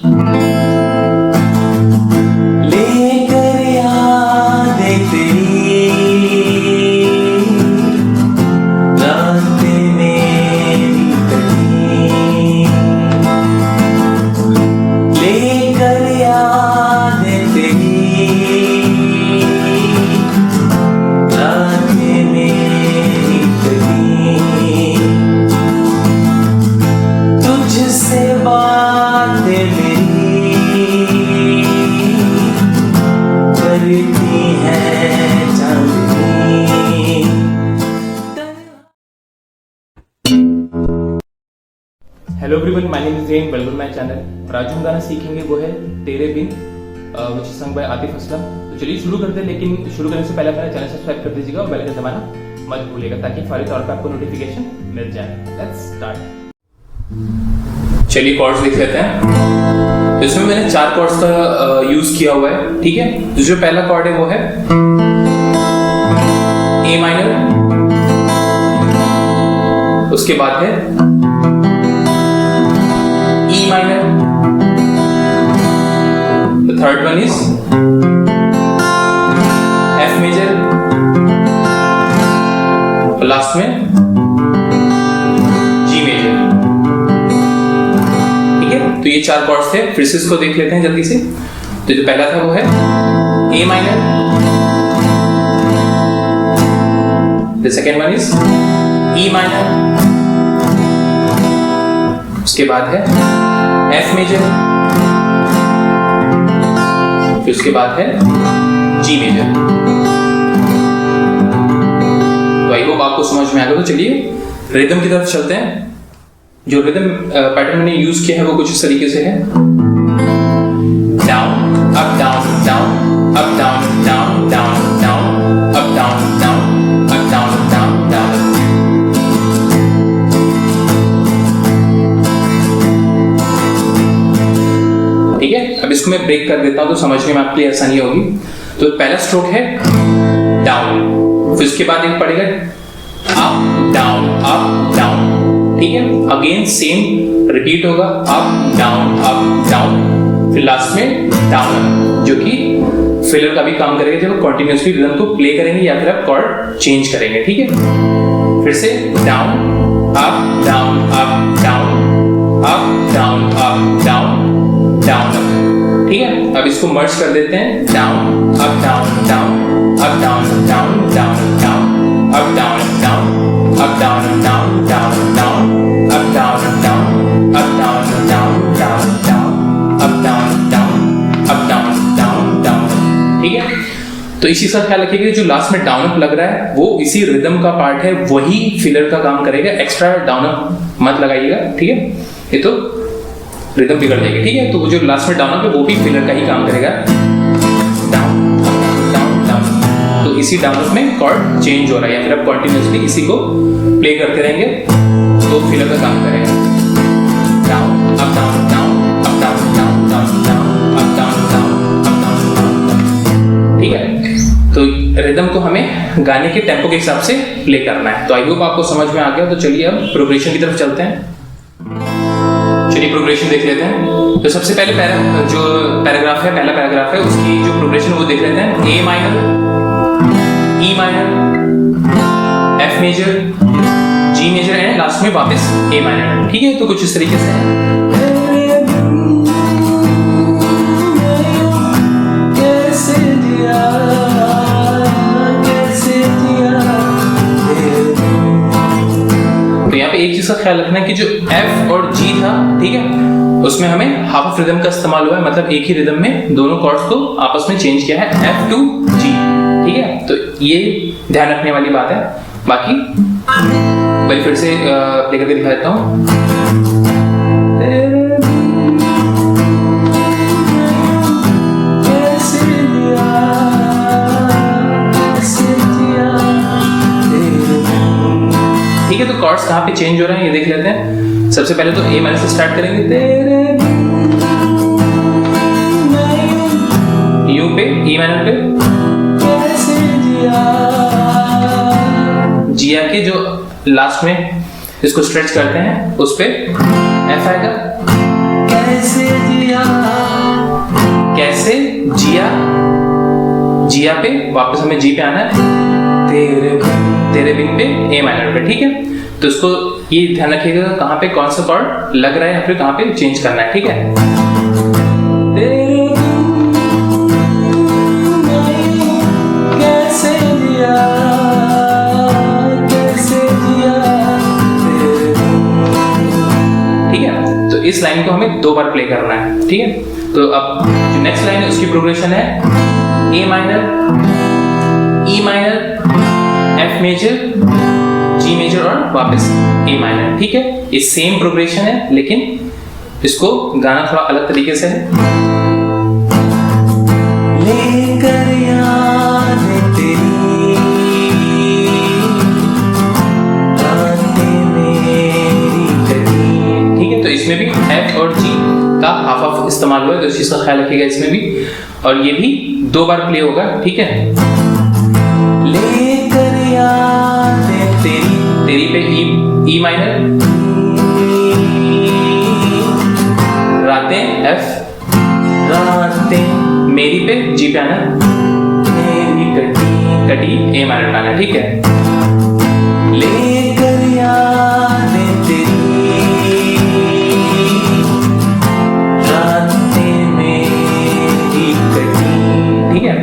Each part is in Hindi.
लेकर यादें तेरी रात मेरी कटी, लेकर यादें तेरी रात मेरी कटी, तुझसे बातें मेरी करती हैं Chandni. Hello everyone, my name is Zen, welcome my channel. और आज हम गाना सीखेंगे वो है Tere Bin, which is sung by Atif Aslam. तो चलिए शुरू करते हैं, लेकिन शुरू करने से पहले अपना चैनल सब्सक्राइब कर दीजिएगा और बेल आइकन दबाना मत भूलिएगा ताकि फौरी तौर पर आपको नोटिफिकेशन मिल जाए। Let's start. चलिए कॉर्ड्स देख लेते हैं। तो इसमें मैंने 4 कॉर्ड्स का यूज किया हुआ है, ठीक है। तो जो पहला कॉर्ड है वो है ए माइनर, उसके बाद है E minor, the third one is F major, और लास्ट में जी मेजर, ठीक है। तो ये 4 कॉर्ड्स थे, फिर से इसको देख लेते हैं जल्दी से। तो जो पहला था वो है A minor, the second one is E minor, उसके बाद है एफ मेजर, फिर उसके बाद है जी मेजर। तो आई होप आपको समझ में आ गया। तो चलिए रिदम की तरफ चलते हैं। जो रिदम पैटर्न मैंने यूज किया है वो कुछ इस तरीके से है। Down up down down up down down down down up down down up down down down. ठीक है, अब इसको मैं ब्रेक कर देता हूं तो समझने में आपके लिए आसानी होगी। तो पहला स्ट्रोक है डाउन, फिर उसके बाद एक पड़ेगा अप डाउन, ठीक है। अगेन सेम रिपीट होगा, अप डाउन, फिर लास्ट में डाउन, जो कि फिलर का भी काम करेगा जब कंटिन्यूअसली रिदम को प्ले करेंगे या फिर आप कॉर्ड चेंज करेंगे, ठीक है। फिर से down up down up down up down up down down, ठीक है। अब इसको मर्ज कर देते हैं, down up down down up down down down down up down down up down down down down up down down up down down down down up down down up down down down, ठीक है। तो इसी का ख्याल रखिएगा, जो लास्ट में डाउन अप लग रहा है वो इसी रिदम का पार्ट है, वही फिलर का काम करेगा, एक्स्ट्रा डाउन अप मत लगाइएगा, ठीक है। ये तो रिदम बिगड़ जाएगी, ठीक है। तो वो जो लास्ट में डाउन अप है वो भी फिलर का ही काम करेगा, डाउन डाउन डाउन। तो इसी डाउन अप में कॉर्ड चेंज हो रहा है, या फिर आप कंटिन्यूअसली इसी को प्ले करते रहेंगे तो फिलर का काम करेगा। Down up down down up down down down down up down down up down down, ठीक है। तो रिदम को हमें गाने के टेम्पो के हिसाब से प्ले करना है। तो आई होप आपको समझ में आ गया। तो चलिए अब प्रोग्रेशन की तरफ चलते हैं। चलिए प्रोग्रेशन देख लेते हैं। तो सबसे पहले जो पैराग्राफ है, पहला पैराग्राफ है, उसकी जो प्रोग्रेशन वो देख लेते हैं। A minor, E minor, F major, G major and last में वापस ए माइनर, ठीक है। तो कुछ इस तरीके से है। तो यहाँ पे एक चीज का ख्याल रखना है कि जो F और G था, ठीक है, उसमें हमें हाफ ऑफ रिदम का इस्तेमाल हुआ है, मतलब एक ही रिदम में दोनों कॉर्ड्स को आपस में चेंज किया है, F to G, ठीक है। तो ये ध्यान रखने वाली बात है। बाकी मैं फिर से प्ले करके दिखा देता हूँ। ठीक है, तो कॉर्ड्स कहाँ पे चेंज हो रहे हैं ये देख लेते हैं। सबसे पहले तो ए माइनर से स्टार्ट करेंगे, तेरे यू पे, ई माइनर पे, जी आके जो लास्ट में इसको स्ट्रेच करते हैं उस पे एफ आएगा, कैसे जिया वापस हमें जी पे आना है, तेरे बिन पे ए माइनर पे, ठीक है। तो इसको ये ध्यान रखिएगा कहाँ पे कौन सा कॉर्ड लग रहा है या फिर कहाँ पे चेंज करना है, ठीक है। कैसे जिया ठीक है, तो इस लाइन को हमें 2 बार प्ले करना है, ठीक है। तो अब जो नेक्स्ट लाइन है उसकी प्रोग्रेशन है A minor, E minor, F major, G major और वापस ए माइनर, ठीक है। ये सेम प्रोग्रेशन है लेकिन इसको गाना थोड़ा अलग तरीके से है। लेकर यादें तेरी रातें मेरी कटी। ठीक है, तो इसमें भी एफ और जी का हाफ हाफ इस्तेमाल हुआ है, तो इस चीज का ख्याल रखिएगा इसमें भी। और ये भी 2 बार प्ले होगा, ठीक है। लेकर यादें तेरी पे ई माइनर, रातें एफ, रातें मेरी पे जी पे आना, मेरी कटी ए माइनर पे आना, ठीक है। लेकर यादें तेरी रातें मेरी कटी। ठीक है,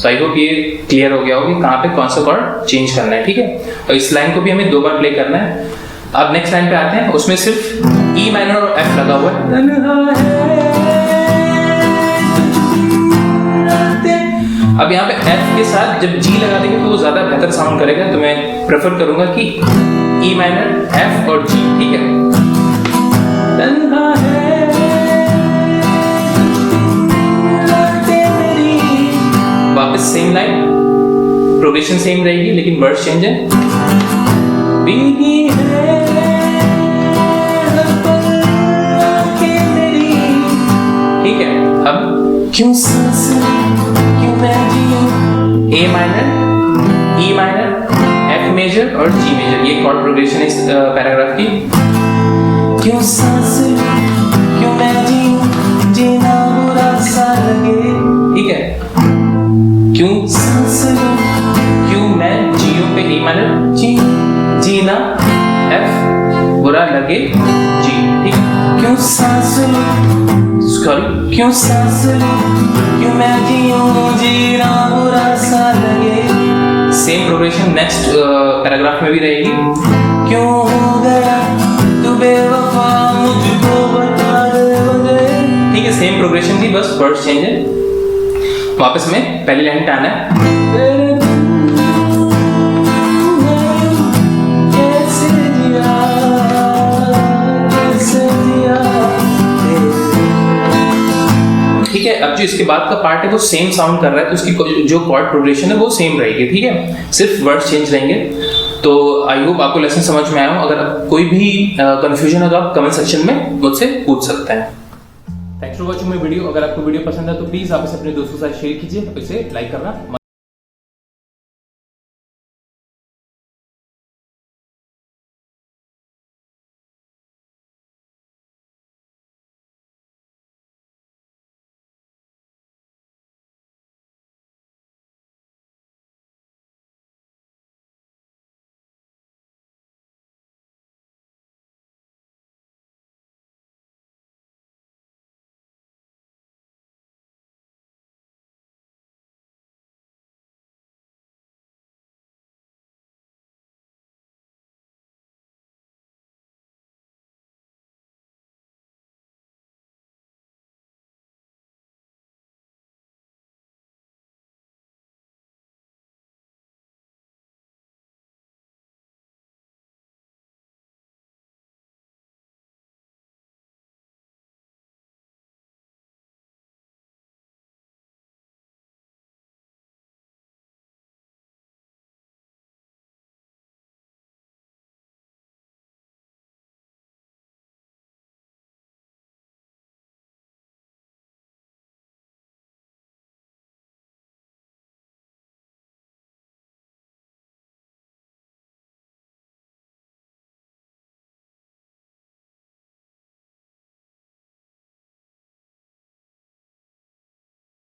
तो आई होप ये क्लियर हो गया होगा कि कहाँ पे कौन सा कॉर्ड चेंज करना है, ठीक है। और इस लाइन को भी हमें 2 बार प्ले करना है। अब नेक्स्ट लाइन पे आते हैं, उसमें सिर्फ ई माइनर और एफ लगा हुआ है। अब यहाँ पे एफ के साथ जब जी लगा देंगे तो वो ज्यादा बेहतर साउंड करेगा, तो मैं प्रेफर करूंगा कि ई माइनर, एफ और जी, ठीक है। वापस सेम लाइन, प्रोग्रेशन सेम रहेगी लेकिन वर्ड्स चेंज है। ठीक है, अब क्यों सांस क्यों मैं जीऊं A minor, E minor, F major और जी मेजर, ये कॉर्ड प्रोग्रेशन इस पैराग्राफ की। क्यों सांस क्यों मैं जीऊं जीना बुरा सा लगे। ठीक है, क्यों सांस क्यों मैं जीऊं पे ई माइनर, जी जीना एफ, बुरा लगे जी, ठीक है। क्यों सांस सॉरी, क्यों सांस क्यों मैं जीऊं जीना बुरा सा लगे। सेम प्रोग्रेशन नेक्स्ट पैराग्राफ में भी रहेगी। क्यों हो गया तू बेवफा मुझको बता दे मुझे। ठीक है, सेम प्रोग्रेशन थी, बस वर्ड्स चेंज है। वापस में पहली लाइन पे आना है। तेरे कैसे जिया ठीक है, अब जो इसके बाद का पार्ट है वो सेम साउंड कर रहा है, तो उसकी जो कॉर्ड प्रोग्रेशन है वो सेम रहेगी, ठीक है, सिर्फ वर्ड्स चेंज रहेंगे। तो आई होप आपको लेसन समझ में आया हो। अगर कोई भी कंफ्यूजन हो तो आप कमेंट सेक्शन में मुझसे पूछ सकते हैं। Thanks for watching my video. अगर आपको वीडियो पसंद है तो प्लीज आप इसे अपने दोस्तों के साथ शेयर कीजिए और इसे लाइक करना